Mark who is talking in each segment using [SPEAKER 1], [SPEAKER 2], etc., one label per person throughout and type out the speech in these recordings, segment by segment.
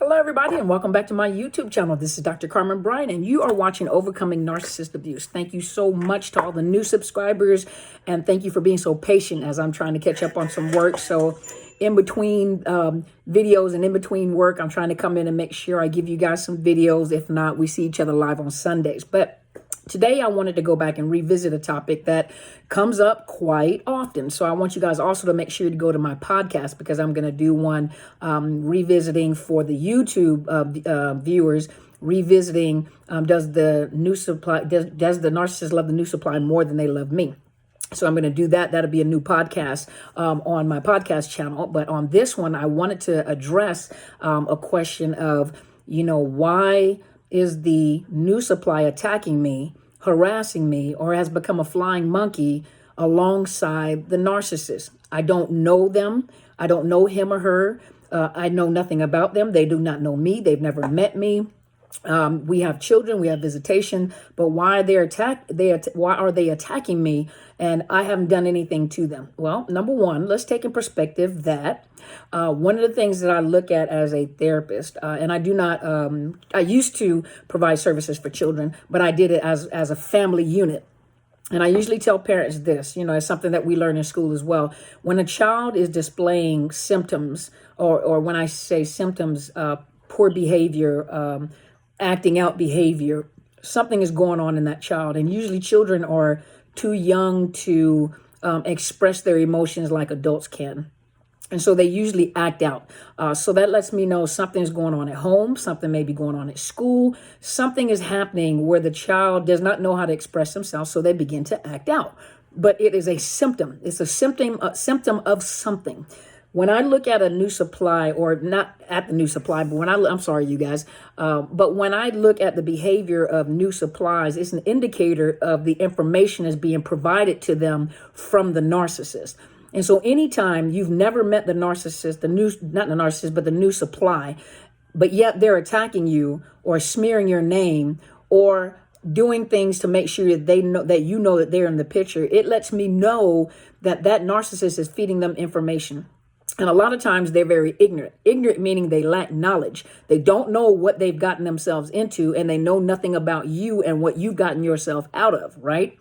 [SPEAKER 1] Hello, everybody, and welcome back to my YouTube channel. This is Dr. Carmen Bryan, and you are watching Overcoming Narcissist Abuse. Thank you so much to all the new subscribers, and thank you for being so patient as I'm trying to catch up on some work. So in between videos and in between work, I'm trying to come in and make sure I give you guys some videos. If not, we see each other live on Sundays. But today, I wanted to go back and revisit a topic that comes up quite often. So I want you guys also to make sure to go to my podcast, because I'm going to do one revisiting for the YouTube viewers, revisiting does the narcissist love the new supply more than they love me? So I'm going to do that. That'll be a new podcast on my podcast channel. But on this one, I wanted to address a question of, why is the new supply attacking me, harassing me, or has become a flying monkey alongside the narcissist? I don't know them. I don't know him or her. I know nothing about them. They do not know me. They've never met me. We have children, we have visitation, but why are they attacking me? And I haven't done anything to them. Well, number one, let's take in perspective that one of the things that I look at as a therapist, and I do not, I used to provide services for children, but I did it as a family unit. And I usually tell parents this, it's something that we learn in school as well. When a child is displaying symptoms, or when I say symptoms, poor behavior, acting out behavior, something is going on in that child. And usually children are too young to express their emotions like adults can. And so they usually act out. So that lets me know something's going on at home. Something may be going on at school. Something is happening where the child does not know how to express themselves. So they begin to act out. But it is a symptom. It's a symptom of something. When I look at a new supply, or not at the new supply, but I'm sorry, you guys, but when I look at the behavior of new supplies, it's an indicator of the information that's being provided to them from the narcissist. And so anytime you've never met the narcissist, not the narcissist, but the new supply, but yet they're attacking you or smearing your name or doing things to make sure that they know that they're in the picture, it lets me know that narcissist is feeding them information. And a lot of times they're very ignorant. Ignorant meaning they lack knowledge. They don't know what they've gotten themselves into, and they know nothing about you and what you've gotten yourself out of, right?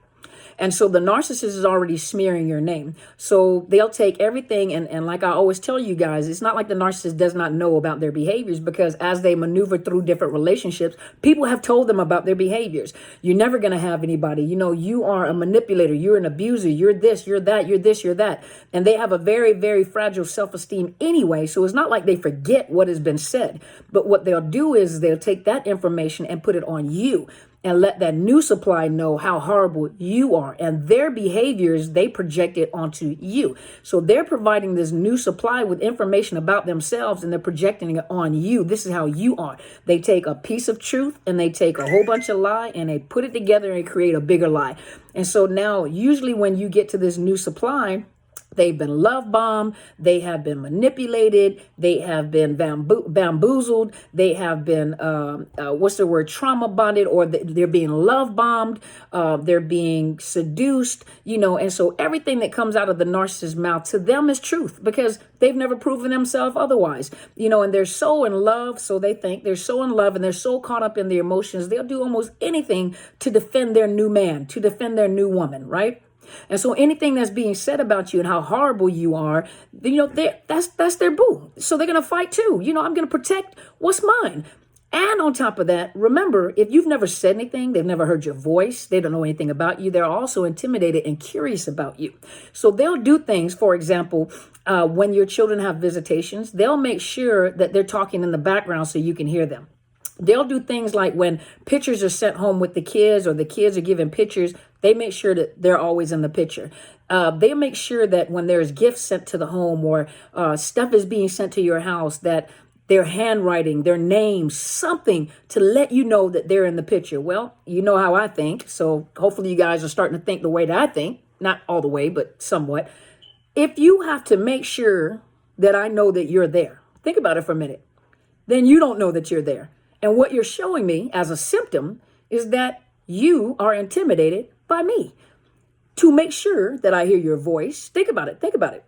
[SPEAKER 1] And so the narcissist is already smearing your name. So they'll take everything. And like I always tell you guys, it's not like the narcissist does not know about their behaviors, because as they maneuver through different relationships, people have told them about their behaviors. You're never going to have anybody. You are a manipulator. You're an abuser. You're this, you're that, you're this, you're that. And they have a very, very fragile self-esteem anyway. So it's not like they forget what has been said. But what they'll do is they'll take that information and put it on you, and let that new supply know how horrible you are. And their behaviors, they project it onto you. So they're providing this new supply with information about themselves, and they're projecting it on you. This is how you are. They take a piece of truth and they take a whole bunch of lie and they put it together and create a bigger lie. And so now, usually when you get to this new supply, they've been love bombed. They have been manipulated. They have been bamboozled. They have been, trauma bonded, or they're being love bombed. They're being seduced, and so everything that comes out of the narcissist's mouth to them is truth, because they've never proven themselves otherwise, and they're so in love. So they think they're so in love and they're so caught up in their emotions. They'll do almost anything to defend their new man, to defend their new woman, right? And so anything that's being said about you and how horrible you are, that's their boo. So they're going to fight too. I'm going to protect what's mine. And on top of that, remember, if you've never said anything, they've never heard your voice, they don't know anything about you, they're also intimidated and curious about you. So they'll do things, for example, when your children have visitations, they'll make sure that they're talking in the background so you can hear them. They'll do things like when pictures are sent home with the kids, or the kids are given pictures, they make sure that they're always in the picture. They make sure that when there's gifts sent to the home, or stuff is being sent to your house, that their handwriting, their names, something to let you know that they're in the picture. Well, you know how I think. So hopefully you guys are starting to think the way that I think. Not all the way, but somewhat. If you have to make sure that I know that you're there, think about it for a minute, then you don't know that you're there. And what you're showing me as a symptom is that you are intimidated by me. To make sure that I hear your voice, think about it.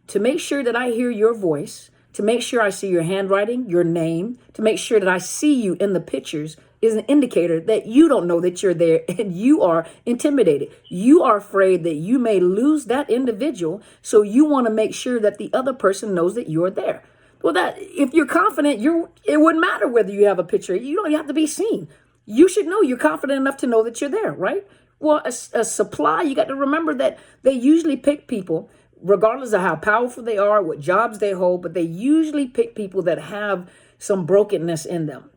[SPEAKER 1] To make sure that I hear your voice, to make sure I see your handwriting, your name, to make sure that I see you in the pictures is an indicator that you don't know that you're there and you are intimidated. You are afraid that you may lose that individual. So you want to make sure that the other person knows that you're there. Well, that if you're confident, it wouldn't matter whether you have a picture. You don't have to be seen. You should know you're confident enough to know that you're there, right? Well, a supply, you got to remember that they usually pick people, regardless of how powerful they are, what jobs they hold, but they usually pick people that have some brokenness in them.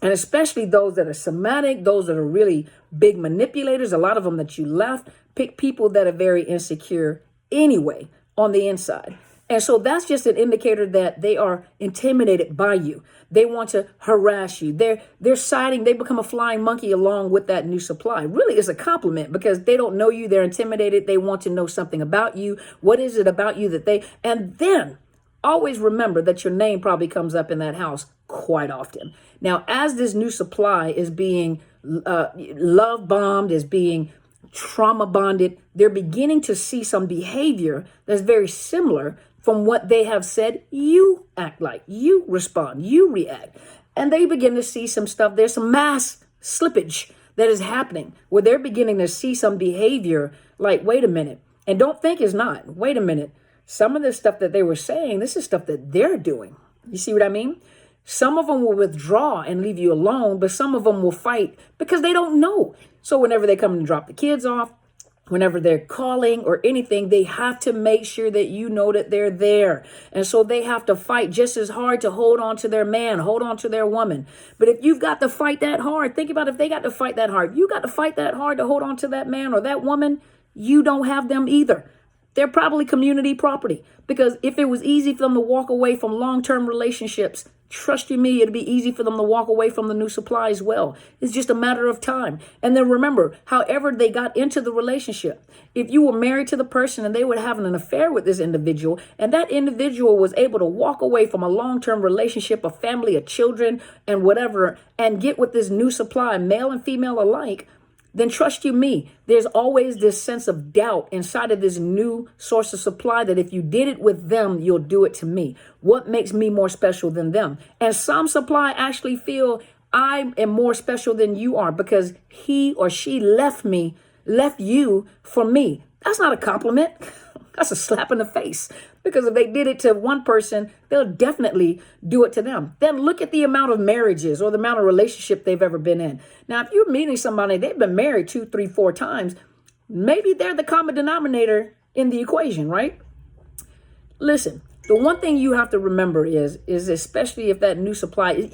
[SPEAKER 1] And especially those that are somatic, those that are really big manipulators, a lot of them that you left, pick people that are very insecure anyway on the inside. And so that's just an indicator that they are intimidated by you. They want to harass you. They're siding. They become a flying monkey along with that new supply. Really, it's a compliment because they don't know you. They're intimidated. They want to know something about you. What is it about you that they, and then always remember that your name probably comes up in that house quite often. Now, as this new supply is being love bombed, is being trauma bonded, they're beginning to see some behavior that's very similar from what they have said you act like, you respond, you react. And they begin to see some stuff. There's some mass slippage that is happening where they're beginning to see some behavior like, wait a minute, and don't think it's not. Wait a minute. Some of this stuff that they were saying, this is stuff that they're doing. You see what I mean? Some of them will withdraw and leave you alone, but some of them will fight because they don't know. So whenever they come and drop the kids off, whenever they're calling or anything, they have to make sure that you know that they're there. And so they have to fight just as hard to hold on to their man, hold on to their woman. But if you've got to fight that hard, think about if they got to fight that hard. You got to fight that hard to hold on to that man or that woman. You don't have them either. They're probably community property, because if it was easy for them to walk away from long-term relationships, trust you me, it'd be easy for them to walk away from the new supply as well. It's just a matter of time. And then remember, however they got into the relationship, if you were married to the person and they were having an affair with this individual, and that individual was able to walk away from a long-term relationship, a family, of children, and whatever, and get with this new supply, male and female alike, then trust you me, there's always this sense of doubt inside of this new source of supply that if you did it with them, you'll do it to me. What makes me more special than them? And some supply actually feel I am more special than you are because he or she left you for me. That's not a compliment. That's a slap in the face. Because if they did it to one person, they'll definitely do it to them. Then look at the amount of marriages or the amount of relationship they've ever been in. Now, if you're meeting somebody, they've been married 2, 3, 4 times, maybe they're the common denominator in the equation, right? Listen, the one thing you have to remember is especially if that new supply,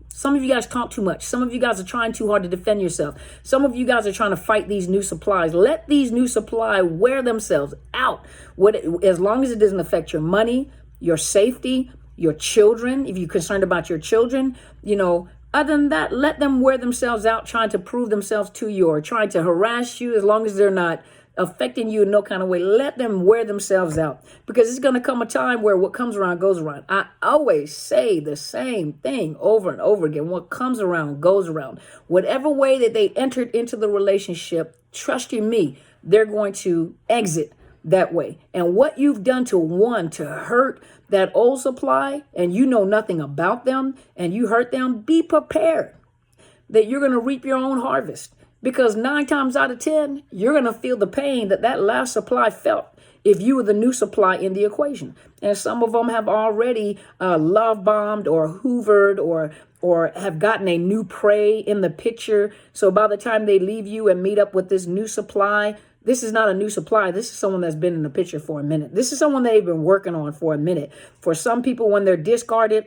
[SPEAKER 1] some of you guys talk too much. Some of you guys are trying too hard to defend yourself. Some of you guys are trying to fight these new supplies. Let these new supply wear themselves out. As long as it doesn't affect your money, your safety, your children, if you're concerned about your children, other than that, let them wear themselves out trying to prove themselves to you or trying to harass you. As long as they're not affecting you in no kind of way, let them wear themselves out, because it's going to come a time where what comes around goes around. I always say the same thing over and over again. What comes around goes around. Whatever way that they entered into the relationship, trust you me, they're going to exit that way. And what you've done to one to hurt that old supply, and you know nothing about them, and you hurt them, be prepared that you're going to reap your own harvest. Because 9 times out of 10, you're going to feel the pain that last supply felt if you were the new supply in the equation. And some of them have already love bombed or hoovered or have gotten a new prey in the picture. So by the time they leave you and meet up with this new supply, this is not a new supply. This is someone that's been in the picture for a minute. This is someone they've been working on for a minute. For some people, when they're discarded,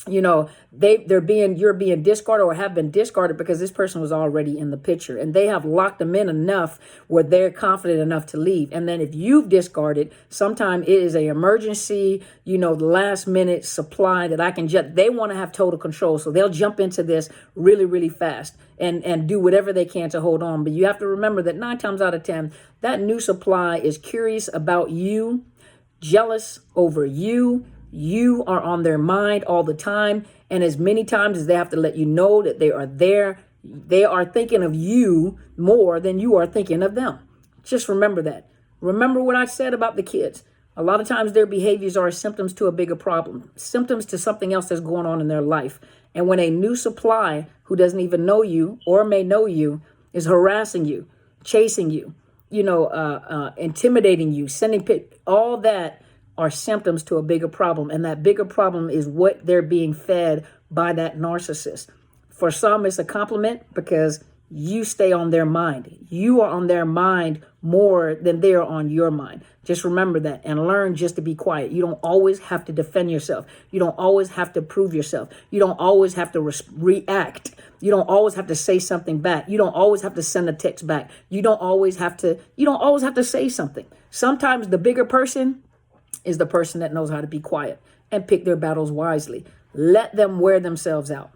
[SPEAKER 1] you're being discarded or have been discarded because this person was already in the picture and they have locked them in enough where they're confident enough to leave. And then if you've discarded, sometimes it is an emergency, the last minute supply that they want to have total control. So they'll jump into this really, really fast and do whatever they can to hold on. But you have to remember that 9 times out of 10, that new supply is curious about you, jealous over you. You are on their mind all the time. And as many times as they have to let you know that they are there, they are thinking of you more than you are thinking of them. Just remember that. Remember what I said about the kids. A lot of times their behaviors are symptoms to a bigger problem, symptoms to something else that's going on in their life. And when a new supply who doesn't even know you or may know you is harassing you, chasing you, intimidating you, all that are symptoms to a bigger problem. And that bigger problem is what they're being fed by that narcissist. For some, it's a compliment because you stay on their mind. You are on their mind more than they are on your mind. Just remember that and learn just to be quiet. You don't always have to defend yourself. You don't always have to prove yourself. You don't always have to react. You don't always have to say something back. You don't always have to send a text back. You don't always have to say something. Sometimes the bigger person is the person that knows how to be quiet and pick their battles wisely. Let them wear themselves out.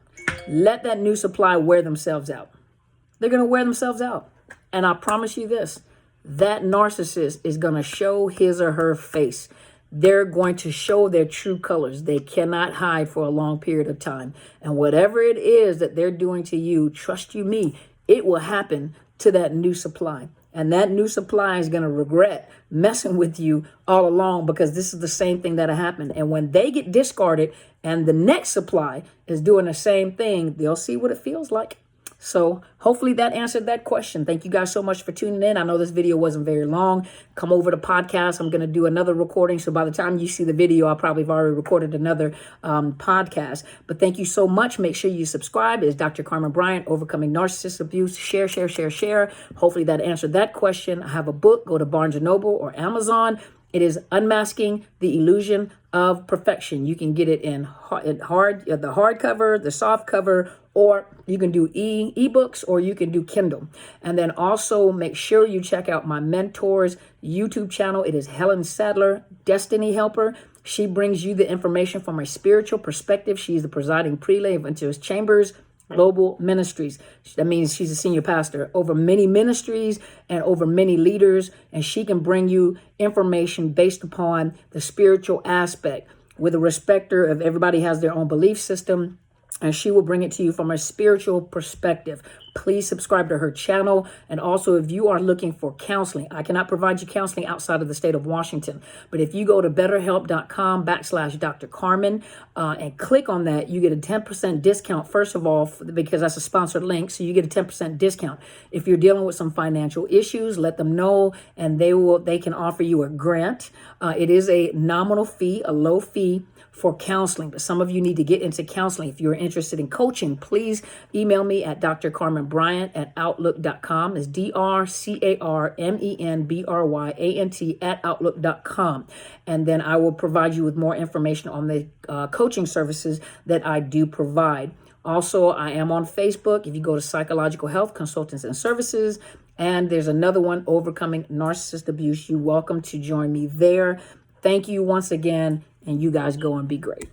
[SPEAKER 1] Let that new supply wear themselves out. They're going to wear themselves out. And I promise you this, that narcissist is going to show his or her face. They're going to show their true colors. They cannot hide for a long period of time. And whatever it is that they're doing to you, trust you me, it will happen to that new supply. And that new supply is going to regret messing with you all along because this is the same thing that happened. And when they get discarded and the next supply is doing the same thing, they'll see what it feels like. So hopefully that answered that question. Thank you guys so much for tuning in. I know this video wasn't very long. Come over to podcast. I'm going to do another recording. So by the time you see the video, I'll probably have already recorded another podcast. But thank you so much. Make sure you subscribe. It's Dr. Carmen Bryant, Overcoming Narcissist Abuse. Share. Hopefully that answered that question. I have a book. Go to Barnes & Noble or Amazon. It is Unmasking the Illusion of Perfection. You can get it in the hardcover, the soft cover, or you can do ebooks, or you can do Kindle. And then also make sure you check out my mentor's YouTube channel. It is Helen Sadler, Destiny Helper. She brings you the information from a spiritual perspective. She is the presiding prelate of Into His Chambers Global Ministries. That means she's a senior pastor over many ministries and over many leaders, and she can bring you information based upon the spiritual aspect with a respecter of everybody has their own belief system, and she will bring it to you from a spiritual perspective. Please subscribe to her channel. And also, if you are looking for counseling, I cannot provide you counseling outside of the state of Washington. But if you go to betterhelp.com/Dr. Carmen and click on that, you get a 10% discount, first of all, because that's a sponsored link. So you get a 10% discount. If you're dealing with some financial issues, let them know, and they can offer you a grant. It is a nominal fee, a low fee for counseling, but some of you need to get into counseling. If you're interested in coaching, please email me at drcarmenbryant@outlook.com. It's drcarmenbryant@outlook.com. And then I will provide you with more information on the coaching services that I do provide. Also, I am on Facebook. If you go to Psychological Health Consultants and Services, and there's another one, Overcoming Narcissist Abuse, you're welcome to join me there. Thank you once again, and you guys go and be great.